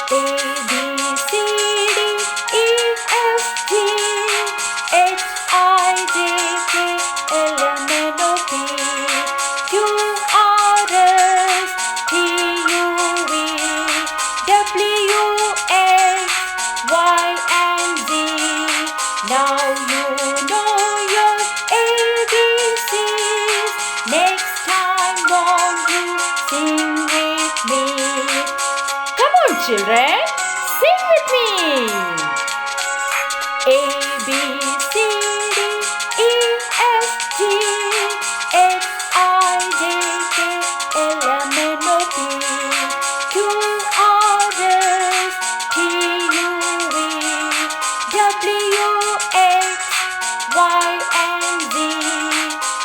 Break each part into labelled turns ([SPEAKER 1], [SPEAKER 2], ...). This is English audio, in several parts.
[SPEAKER 1] A, B, C, D, E, F, G, H, I, J, K, L, M, N, O, P, Q, R, S, T, U, V, W, X, Y, and Z. Now you know your ABCs. Next time won't you sing with me? Come on children, sing with me. A, B, C, D, E, F, G, H, I, J, K, L, M, N, O, P, Q, R, S, T, U, V, W, X, Y, and Z.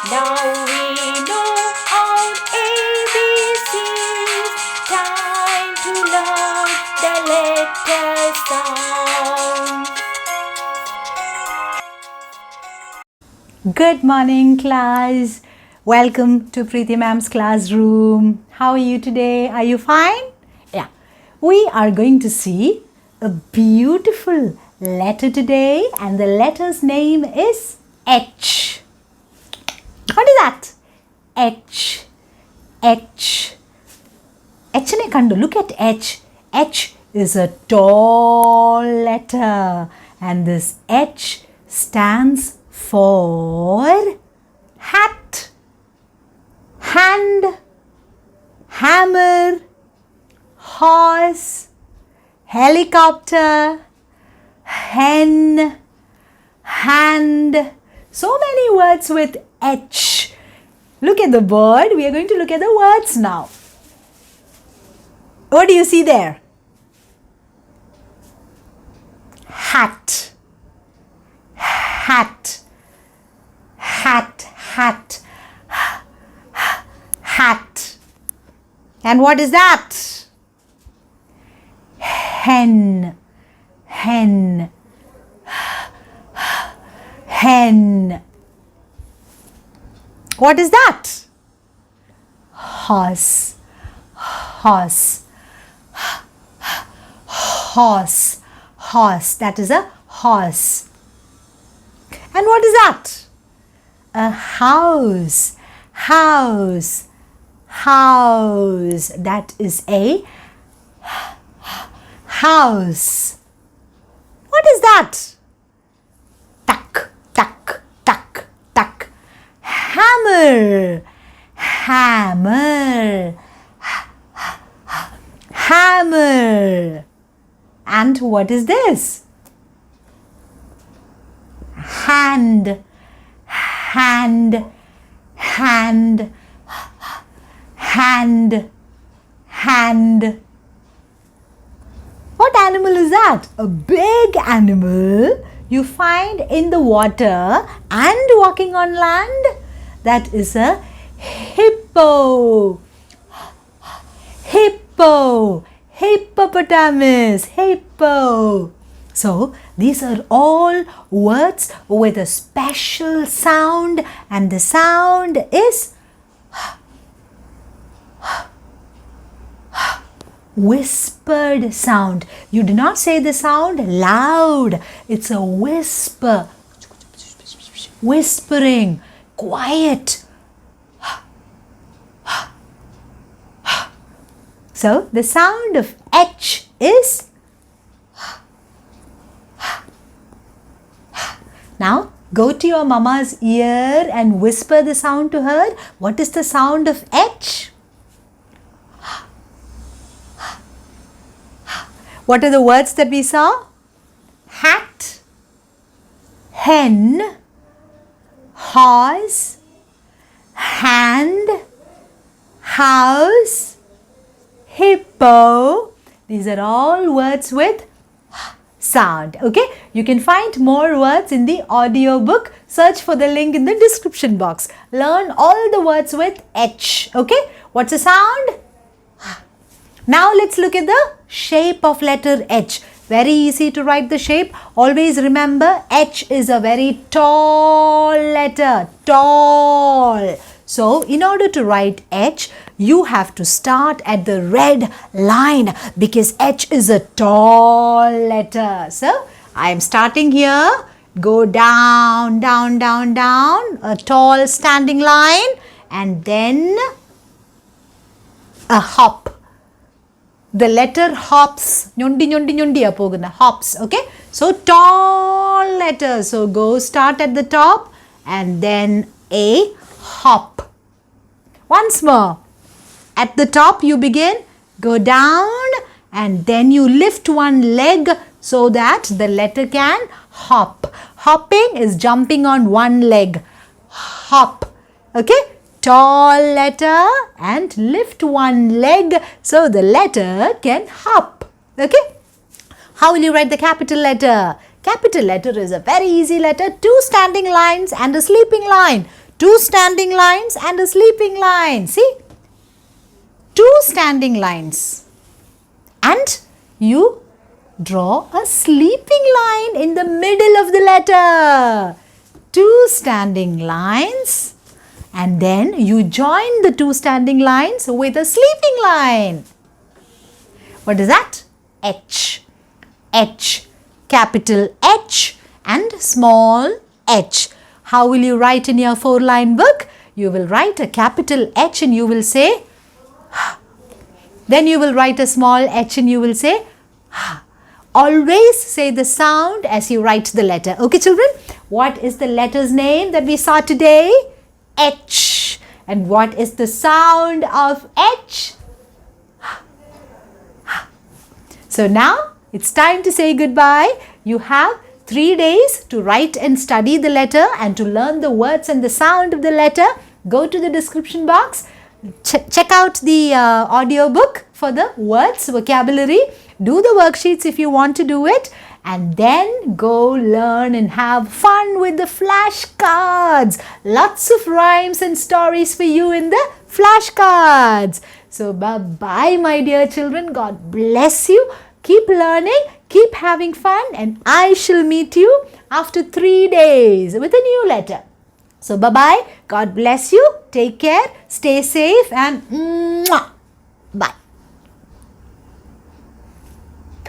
[SPEAKER 1] Now we know our ABCs. Time to learn the letter sound.
[SPEAKER 2] Good morning, class. Welcome to Preeti Ma'am's classroom. How are you today? Are you fine? Yeah. We are going to see a beautiful letter today, and the letter's name is H. What is that? H. H. H ne kandu. Look at H. H is a tall letter, and this H stands for hat, hand, hammer, horse, helicopter, hen, hand. So many words with H. Look at the board. We are going to look at the words now. What do you see there? Hat, hat, hat, hat, hat. And what is that? Hen, hen, hen. What is that? Horse, horse, horse, horse. That is a horse. And what is that? A house, house, house. That is a house. What is that? Tuck, tuck, tuck, tuck. Hammer, hammer, hammer. And what is this? Hand, hand, hand, hand, hand. What animal is that? A big animal you find in the water and walking on land. That is a hippo. Hippo, hippopotamus, hippo. So these are all words with a special sound, and the sound is whispered sound. You do not say the sound loud. It's a whisper. Whispering. Quiet. So the sound of H is. Now go to your mama's ear and whisper the sound to her. What is the sound of H? What are the words that we saw? Hat, hen, horse, hand, house, hippo. These are all words with sound. Okay, you can find more words in the audio book. Search for the link in the description box. Learn all the words with H. Okay, what's the sound? Now let's look at the shape of letter H. Very easy to write the shape. Always remember H is a very tall letter. Tall. So, in order to write H, you have to start at the red line because H is a tall letter. So, I am starting here. Go down, down, down, down, a tall standing line, and then a hop. The letter hops. Nyondi, nyondi, nyondi apoguna. Hops. Okay. So, tall letter. So, go start at the top and then a hop. Once more. At the top you begin. Go down and then you lift one leg so that the letter can hop. Hopping is jumping on one leg. Hop. Okay. Tall letter and lift one leg so the letter can hop. Okay. How will you write the capital letter? Capital letter is a very easy letter. 2 standing lines and a sleeping line. 2 standing lines and a sleeping line. See? 2 standing lines. And you draw a sleeping line in the middle of the letter. 2 standing lines. And then you join the 2 standing lines with a sleeping line. What is that? H. H. Capital H and small h. How will you write in your 4-line book? You will write a capital H and you will say then you will write a small h and you will say always say the sound as you write the letter. Okay, children? What is the letter's name that we saw today? H. And what is the sound of H? So now it's time to say goodbye. You have 3 days to write and study the letter and to learn the words and the sound of the letter. Go to the description box. Check out the audio book for the words, vocabulary. Do the worksheets if you want to do it. And then go learn and have fun with the flashcards. Lots of rhymes and stories for you in the flashcards. So bye-bye, my dear children. God bless you. Keep learning, keep having fun, and I shall meet you after 3 days with a new letter. So bye-bye. God bless you. Take care. Stay safe and mwah. Bye.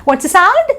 [SPEAKER 2] What's the sound?